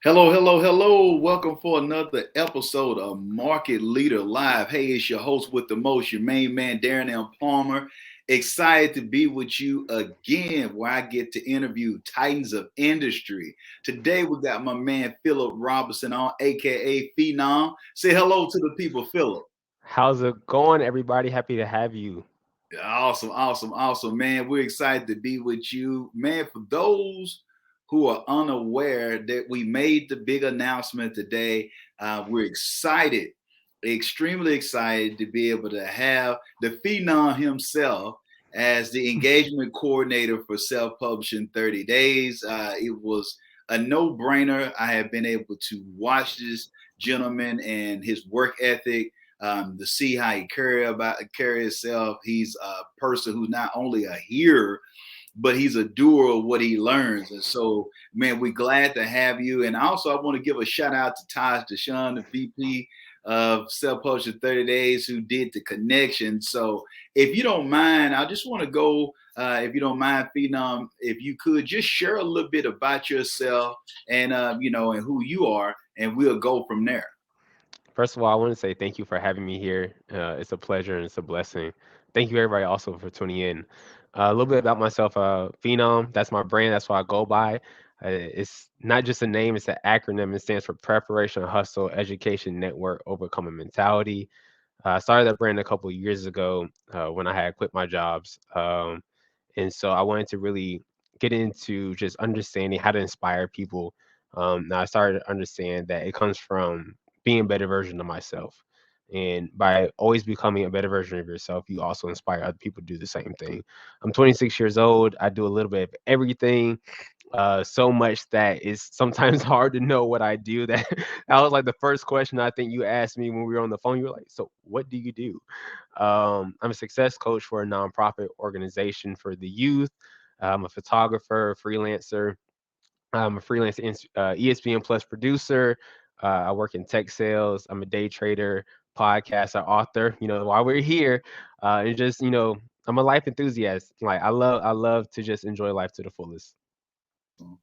Hello, hello, hello. Welcome for another episode of Market Leader Live. Hey, it's your host with the most, your main man, Darren M. Palmer. Excited to be with you again, where I get to interview titans of industry. Today, we got my man, Phillip Robinson on, aka Phenom. Say hello to the people, Phillip. How's it going, everybody? Happy to have you. Awesome, awesome, awesome, man. We're excited to be with you, man. For those who are unaware that we made the big announcement today, we're excited, extremely excited to be able to have the Phenom himself as the engagement coordinator for self-publishing 30 days. It was a no-brainer. I have been able to watch this gentleman and his work ethic, to see how he carry himself. He's a person who's not only a hearer, but he's a doer of what he learns. And so, man, we're glad to have you. And also, I want to give a shout out to Taj Deshaun, the VP of Self Publishing 30 Days, who did the connection. So, if you don't mind, I just want to go, if you don't mind, Phenom, if you could just share a little bit about yourself and, and who you are, and we'll go from there. First of all, I want to say thank you for having me here. It's a pleasure and it's a blessing. Thank you, everybody, also for tuning in. A little bit about myself, Phenom. That's my brand. That's what I go by. It's not just a name; it's an acronym. It stands for Preparation, Hustle, Education, Network, Overcoming Mentality. I started that brand a couple of years ago when I had quit my jobs, and so I wanted to really get into just understanding how to inspire people. Now I started to understand that it comes from being a better version of myself. And by always becoming a better version of yourself, you also inspire other people to do the same thing. I'm 26 years old. I do a little bit of everything, so much that it's sometimes hard to know what I do. That was like the first question I think you asked me when we were on the phone. You were like, "So what do you do?" I'm a success coach for a nonprofit organization for the youth. I'm a photographer, freelancer. I'm a freelance ESPN Plus producer. I work in tech sales. I'm a day trader, podcaster, author. While we're here, and just I'm a life enthusiast. Like I love to just enjoy life to the fullest. Awesome.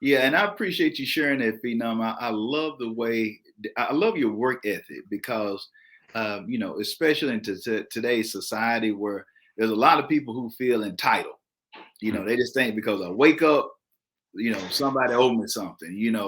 Yeah, and I appreciate you sharing that, Phenom. I love the way I love your work ethic because, especially in today's society where there's a lot of people who feel entitled. They just think because I wake up, somebody owed me something,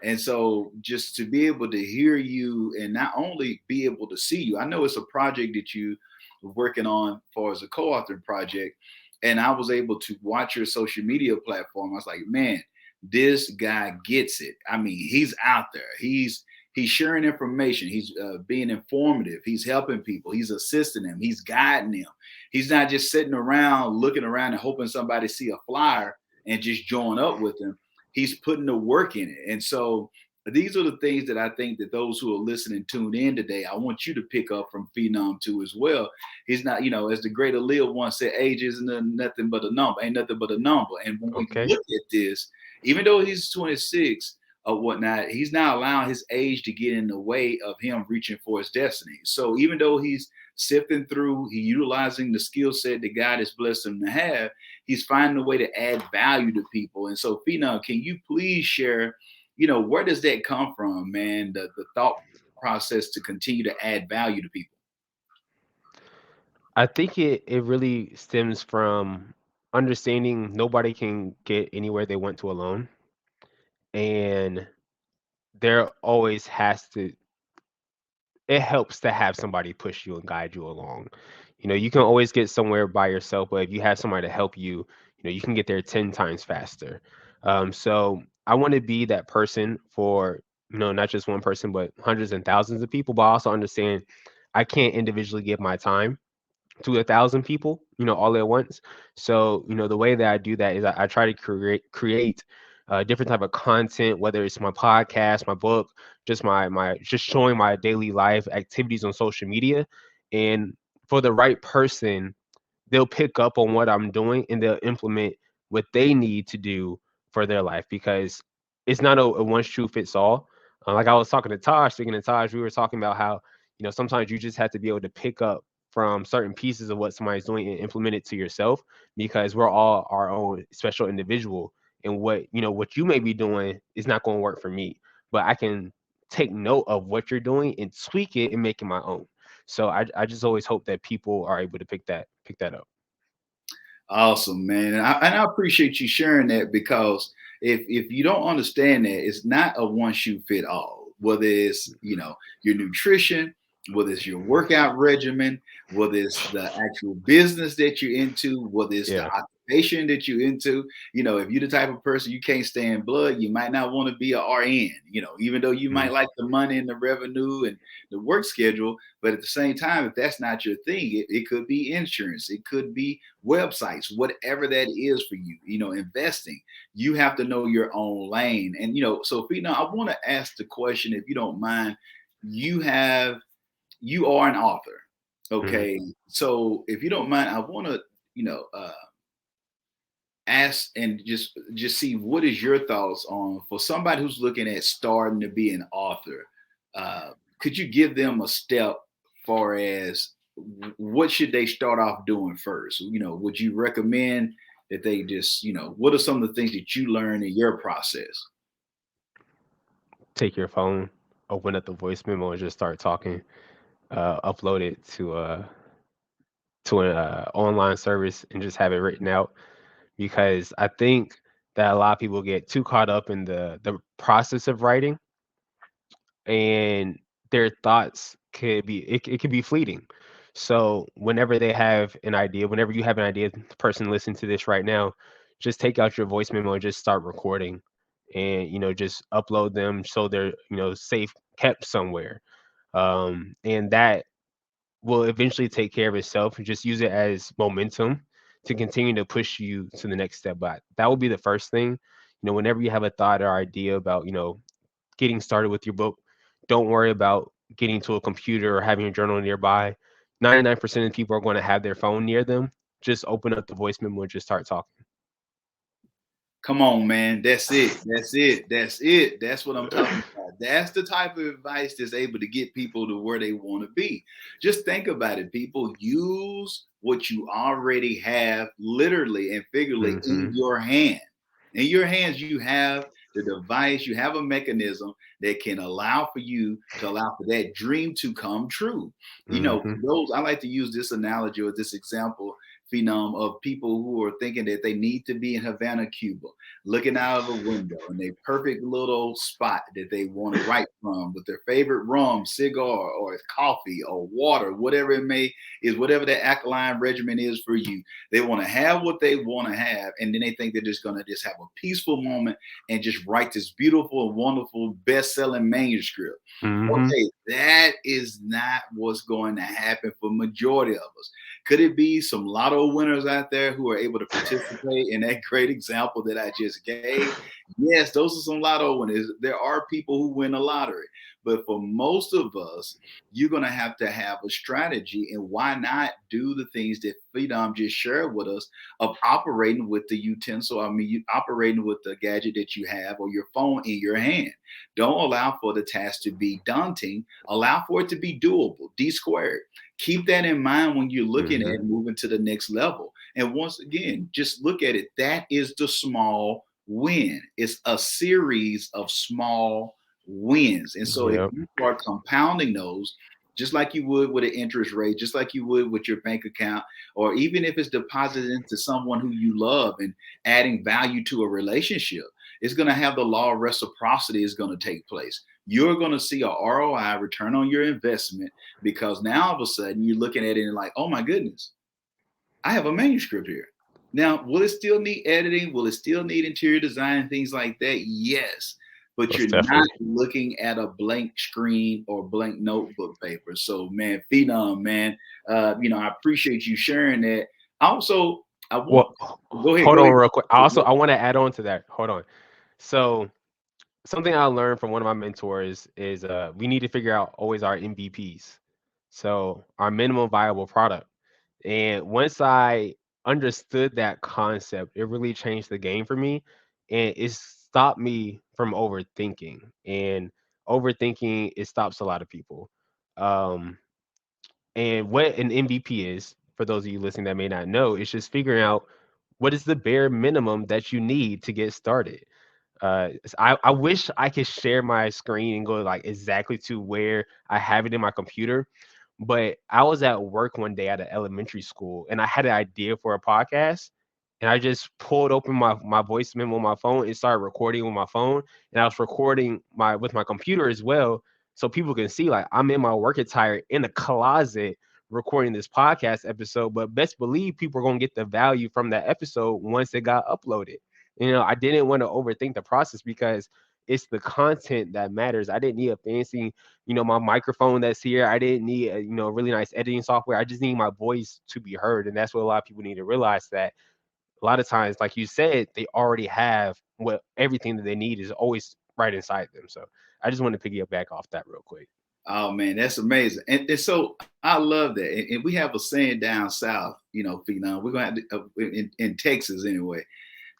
And so just to be able to hear you and not only be able to see you, I know it's a project that you were working on for as a co-author project. And I was able to watch your social media platform. I was like, man, this guy gets it. I mean, he's out there. He's sharing information. He's being informative. He's helping people. He's assisting them. He's guiding them. He's not just sitting around looking around and hoping somebody see a flyer and just join up with him. He's putting the work in it. And so these are the things that I think that those who are listening tuned in today, I want you to pick up from Phenom too as well. He's not, as the great Aaliyah once said, age isn't nothing but a number, ain't nothing but a number. And when we Okay. look at this, even though he's 26 or whatnot, he's not allowing his age to get in the way of him reaching for his destiny. So even though he's sifting through, he utilizing the skill set that God has blessed him to have, he's finding a way to add value to people. And so, Phenom, can you please share, where does that come from, man? The thought process to continue to add value to people. I think it really stems from understanding nobody can get anywhere they want to alone, and there always has to it helps to have somebody push you and guide you along. You can always get somewhere by yourself, but if you have somebody to help you, you can get there 10 times faster. So I want to be that person for, not just one person, but hundreds and thousands of people, but I also understand I can't individually give my time to 1,000 people, all at once. So, the way that I do that is I try to create different type of content, whether it's my podcast, my book, just showing my daily life activities on social media. And for the right person, they'll pick up on what I'm doing and they'll implement what they need to do for their life because it's not a one shoe fits all. Like I was talking to Taj, speaking to Taj, we were talking about how, sometimes you just have to be able to pick up from certain pieces of what somebody's doing and implement it to yourself because we're all our own special individual. and what you may be doing is not going to work for me, but I can take note of what you're doing and tweak it and make it my own. So I just always hope that people are able to pick that up. Awesome, man. And I appreciate you sharing that because if you don't understand that, it's not a one shoe fit all. Whether it's your nutrition, whether it's your workout regimen, whether it's the actual business that you're into, whether it's the Yeah. occupation that you're into. If you're the type of person you can't stand blood, you might not want to be a RN. Even though you Mm-hmm. might like the money and the revenue and the work schedule, but at the same time, if that's not your thing, it could be insurance, it could be websites, whatever that is for you, investing. You have to know your own lane. And, so Fina, I want to ask the question, if you don't mind. You have, you are an author. Mm-hmm. Okay. So if you don't mind, I want to, ask and just see what is your thoughts on, for somebody who's looking at starting to be an author. uh, could you give them a step far as what should they start off doing first? Would you recommend that they just, what are some of the things that you learned in your process? Take your phone, open up the voice memo, and just start talking. Upload it to an online service and just have it written out, because I think that a lot of people get too caught up in the process of writing, and their thoughts it could be fleeting. So whenever you have an idea, the person listening to this right now, just take out your voice memo and just start recording, and just upload them so they're safe, kept somewhere. And that will eventually take care of itself. Just use it as momentum to continue to push you to the next step. But that will be the first thing. Whenever you have a thought or idea about, getting started with your book, don't worry about getting to a computer or having a journal nearby. 99% of people are going to have their phone near them. Just open up the voice memo and just start talking. Come on, man. That's it. That's it. That's it. That's what I'm talking about. That's the type of advice that's able to get people to where they want to be. Just think about it, people. Use what you already have, literally and figuratively, in Mm-hmm. your hand. In your hands, you have the device, you have a mechanism that can allow for you to allow for that dream to come true. Mm-hmm. For those, I like to use this analogy or this example, Phenom, of people who are thinking that they need to be in Havana, Cuba, looking out of a window in a perfect little spot that they want to write from with their favorite rum, cigar, or coffee or water, whatever it may is, whatever that alkaline regimen is for you. They want to have what they want to have, and then they think they're just going to just have a peaceful moment and just write this beautiful and wonderful best-selling manuscript. Mm-hmm. Okay, that is not what's going to happen for majority of us. Could it be some lotto winners out there who are able to participate in that great example that I just gave? Yes, those are some lotto winners. There are people who win the lottery. But for most of us, you're going to have a strategy. And why not do the things that Freedom just shared with us of operating with the utensil? I mean, you operating with the gadget that you have or your phone in your hand. Don't allow for the task to be daunting. Allow for it to be doable, D squared. Keep that in mind when you're looking Mm-hmm. at moving to the next level. And once again, just look at it. That is the small win. It's a series of small wins. And so if Yep. you start compounding those, just like you would with an interest rate, just like you would with your bank account, or even if it's deposited into someone who you love and adding value to a relationship, it's going to have the law of reciprocity is going to take place. You're going to see a ROI, return on your investment, because now all of a sudden you're looking at it and like, oh my goodness, I have a manuscript here. Now, will it still need editing? Will it still need interior design and things like that? Yes. But Most you're not definitely. looking at a blank screen or blank notebook paper. So, man, Phenom, man, I appreciate you sharing that. Also, I want Well, go ahead, hold go on ahead. real quick. I want to add on to that. Hold on. So something I learned from one of my mentors is we need to figure out always our MVPs. So our minimum viable product. And once I understood that concept, it really changed the game for me. And it stopped me from overthinking. And overthinking, it stops a lot of people. Um, and what an MVP is, for those of you listening that may not know, is just figuring out What is the bare minimum that you need to get started? I wish I could share my screen and go like exactly to where I have it in my computer, but I was at work one day at an elementary school and I had an idea for a podcast, and I just pulled open my voice memo on my phone and started recording with my phone, and I was recording my with my computer as well, so people can see like I'm in my work attire in a closet recording this podcast episode. But best believe people are gonna get the value from that episode once it got uploaded. I didn't want to overthink the process because it's the content that matters. I didn't need a fancy, my microphone that's here. I didn't need a, really nice editing software. I just need my voice to be heard. And that's what a lot of people need to realize, that a lot of times, like you said, they already have what everything that they need is always right inside them. So I just want to piggyback off that real quick. Oh man, that's amazing. And so I love that. And we have a saying down south, Phenom, we're gonna have to, in Texas anyway,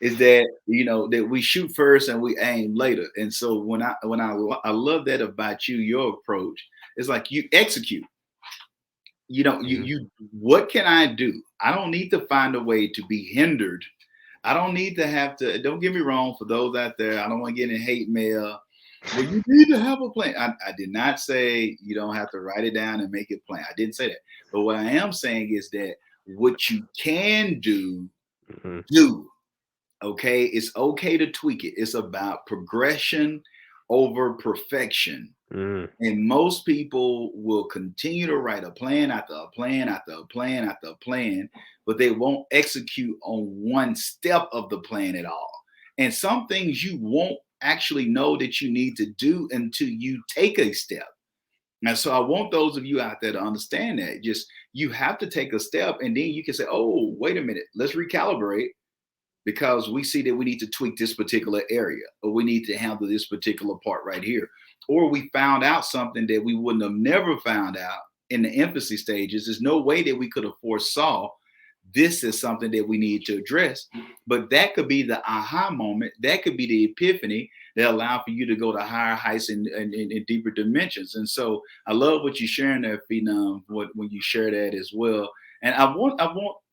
is that that we shoot first and we aim later. And so I love that about you, your approach. It's like you execute. Mhm. You what can I do? I don't need to find a way to be hindered. I don't need to have to. Don't get me wrong, for those out there, I don't want to get in hate mail. Well, you need to have a plan. I did not say you don't have to write it down and make it plain. I didn't say that. But what I am saying is that what you can do, Mhm. do. Okay. It's okay to tweak it. It's about progression over perfection. Mhm. And most people will continue to write a plan after a plan after a plan after a plan, but they won't execute on one step of the plan at all. And some things you won't actually know that you need to do until you take a step. And so I want those of you out there to understand that just you have to take a step and then you can say, oh, wait a minute, let's recalibrate because we see that we need to tweak this particular area or we need to handle this particular part right here. Or we found out something that we wouldn't have never found out in the infancy stages. There's no way that we could have foresaw this is something that we need to address. But that could be the aha moment. That could be the epiphany that allow for you to go to higher heights and deeper dimensions. And so I love what you're sharing there, Phenom, when you share that as well. And I want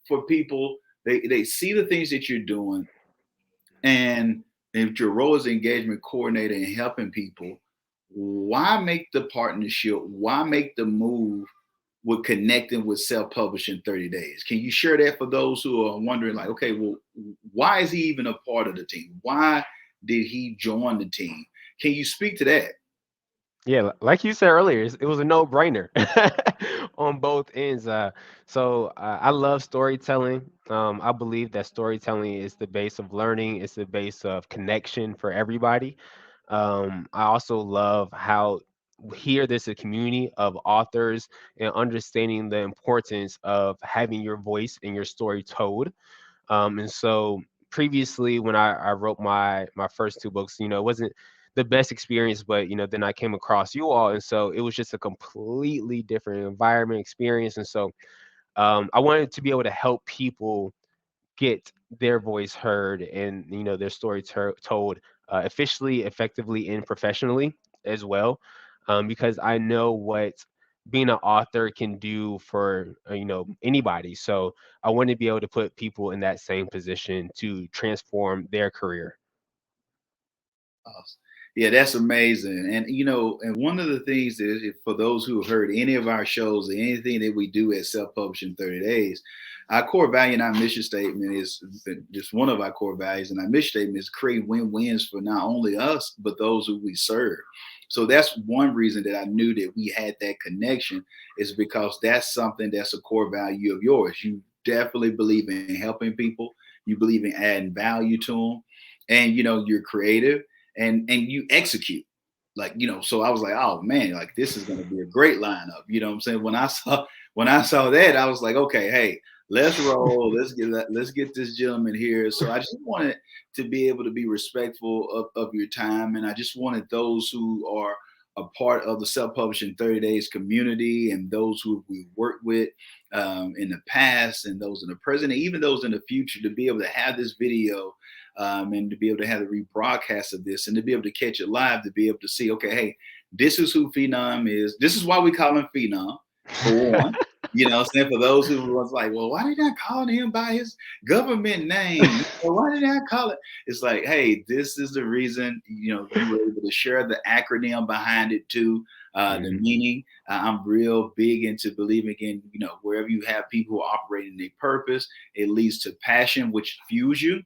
for people, they see the things that you're doing, and if your role as an engagement coordinator and helping people, why make the partnership? Why make the move with connecting with self-publishing 30 days? Can you share that for those who are wondering, like, okay, well, why is he even a part of the team? Why did he join the team? Can you speak to that? Yeah, like you said earlier, it was a no-brainer on both ends. I love storytelling. I believe that storytelling is the base of learning. It's the base of connection for everybody. I also love how here there's a community of authors and understanding the importance of having your voice and your story told. And so previously, when I wrote my first two books, it wasn't the best experience, but then I came across you all, and so it was just a completely different environment experience. And so I wanted to be able to help people get their voice heard and their story told efficiently, effectively, and professionally as well, because I know what being an author can do for anybody. So I want to be able to put people in that same position to transform their career. Awesome. Yeah, that's amazing. And and one of the things is for those who have heard any of our shows or anything that we do at Self Publishing 30 Days, our core value and our mission statement is just one of our core values. And our mission statement is create win-wins for not only us, but those who we serve. So that's one reason that I knew that we had that connection, is because that's something that's a core value of yours. You definitely believe in helping people. You believe in adding value to them, and you're creative and you execute, like so I was like, oh man, like this is going to be a great lineup. What I'm saying? When I saw that, I was like, okay, hey, let's roll. Let's get this gentleman here. So I just wanted to be able to be respectful of your time, and I just wanted those who are a part of the self-publishing 30 days community and those who we worked with in the past and those in the present and even those in the future to be able to have this video, and to be able to have the rebroadcast of this and to be able to catch it live, to be able to see, okay, hey, this is who Phenom is. This is why we call him Phenom, for one. You know what I'm saying? For those who was like, well, why did I call him by his government name? Why did I call it? It's like, hey, this is the reason, you were able to share the acronym behind it too, the Mhm, meaning. I'm real big into believing in, wherever you have people who operate in their purpose, it leads to passion, which fuels you.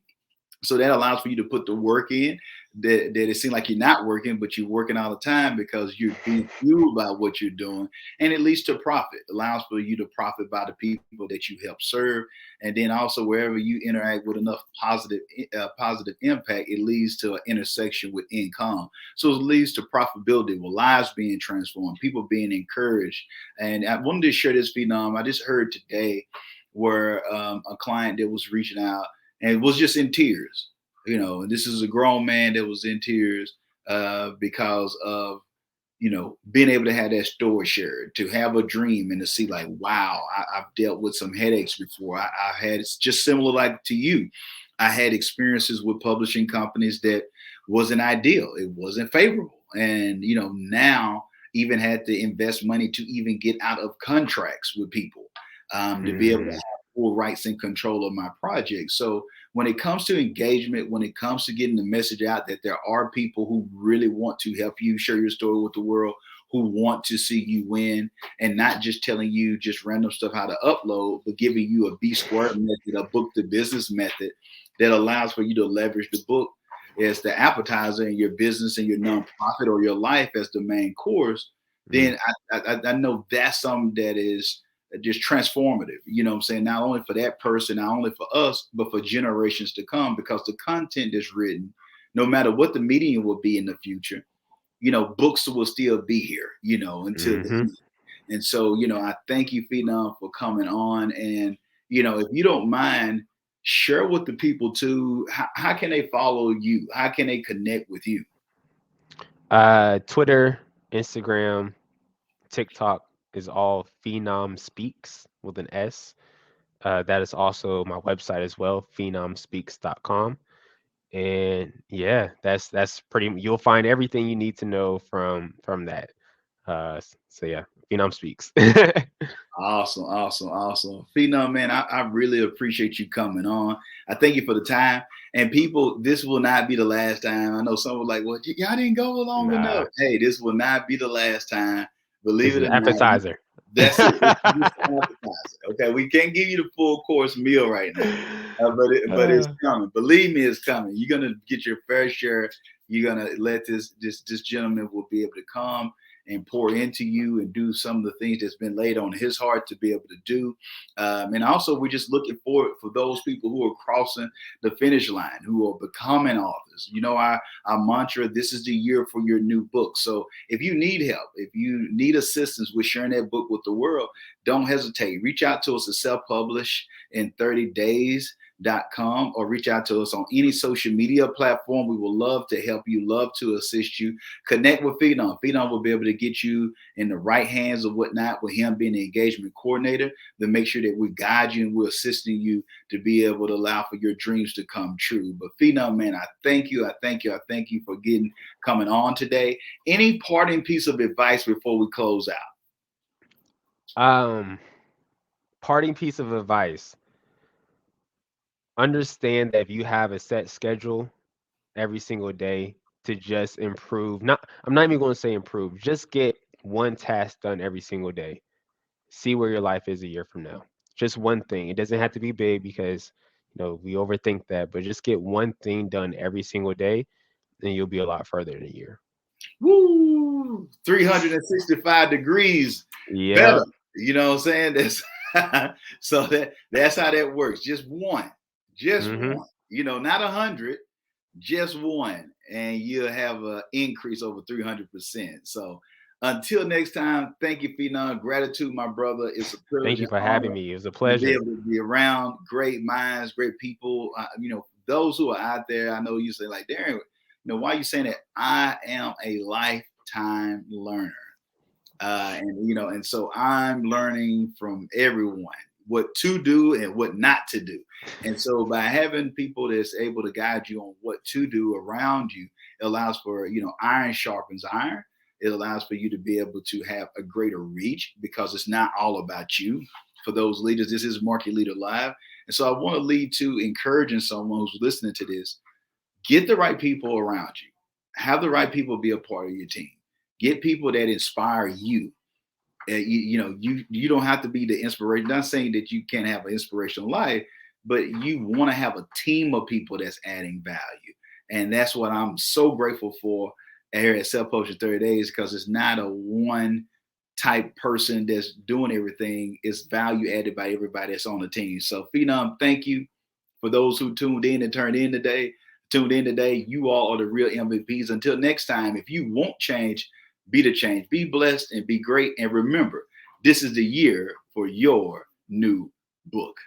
So that allows for you to put the work in that it seems like you're not working, but you're working all the time because you're being fueled by what you're doing. And it leads to profit, allows for you to profit by the people that you help serve. And then also wherever you interact with enough positive impact, it leads to an intersection with income. So it leads to profitability with lives being transformed, people being encouraged. And I wanted to share this phenom. I just heard today where a client that was reaching out and was just in tears. And this is a grown man that was in tears because of being able to have that story shared, to have a dream and to see like, wow, I've dealt with some headaches before. I had it's just similar like to you. I had experiences with publishing companies that wasn't ideal. It wasn't favorable. And, now even had to invest money to even get out of contracts with people to be able to mhm, have full rights and control of my project. So when it comes to engagement, when it comes to getting the message out that there are people who really want to help you share your story with the world, who want to see you win, and not just telling you just random stuff how to upload, but giving you a B square method, a book to business method that allows for you to leverage the book as the appetizer in your business and your nonprofit or your life as the main course. mhm. Then I know that's something that is just transformative, you know what I'm saying? Not only for that person, not only for us, but for generations to come, because the content that's written, no matter what the medium will be in the future, books will still be here, until the Mhm. end. And so, I thank you, Phenom, for coming on. And, if you don't mind, share with the people too, how can they follow you? How can they connect with you? Twitter, Instagram, TikTok is all Phenom Speaks with an S. That is also my website as well, phenomspeaks.com. And yeah, that's pretty. You'll find everything you need to know from that. So yeah, Phenom Speaks. Awesome, awesome, awesome. Phenom, man, I really appreciate you coming on. I thank you for the time. And people, this will not be the last time. I know some were like, well, y'all didn't go long enough. Nah, Hey, this will not be the last time. Believe this it is or not, appetizer. that's it. It's just an appetizer. Okay, we can't give you the full course meal right now, but it's Uh, coming. Believe me, it's coming. You're gonna get your fair share. You're gonna let this gentleman will be able to come and pour into you and do some of the things that's been laid on his heart to be able to do. And also, we're just looking forward for those people who are crossing the finish line, who are becoming authors. Our mantra: this is the year for your new book. So if you need help, if you need assistance with sharing that book with the world, don't hesitate. Reach out to us at self-publish in 30 days.com, or reach out to us on any social media platform. We will love to help you, love to assist you. Connect with Phenom. Phenom will be able to get you in the right hands or whatnot, with him being the engagement coordinator, to make sure that we guide you and we're assisting you to be able to allow for your dreams to come true. But Phenom, man, I thank you. I thank you. I thank you for coming on today. Any parting piece of advice before we close out? um, Parting piece of advice: understand that if you have a set schedule every single day to just improve, not I'm not even going to say improve, just get one task done every single day. See where your life is a year from now. Just one thing. It doesn't have to be big because we overthink that, but just get one thing done every single day, and you'll be a lot further in a year. Woo! 365 degrees better. Yep. You know what I'm saying? So that's how that works. Just one. Just Mhm. one. Not 100, just one. And you'll have an increase over 300%. So until next time, thank you, Phenom. Gratitude, my brother. It's a privilege Thank you and for having honor me. It was a to be pleasure. able to be around great minds, great people. Those who are out there, I know you say like, Darren, why are you saying that? I am a lifetime learner. And so I'm learning from everyone what to do and what not to do. And so by having people that's able to guide you on what to do around you, it allows for, iron sharpens iron. It allows for you to be able to have a greater reach, because it's not all about you. for those leaders. This is Market Leader Live. And so I want to lead to encouraging someone who's listening to this. Get the right people around you. Have the right people be a part of your team. Get people that inspire you. You don't have to be the inspiration. Not saying that you can't have an inspirational life, but you want to have a team of people that's adding value. And that's what I'm so grateful for here at Self Publishing 30 Days, because it's not a one type person that's doing everything. It's value added by everybody that's on the team. So Phenom, thank you for those who tuned in and tuned in today. You all are the real MVPs. Until next time, if you won't change, be the change. Be blessed and be great. And remember, this is the year for your new book.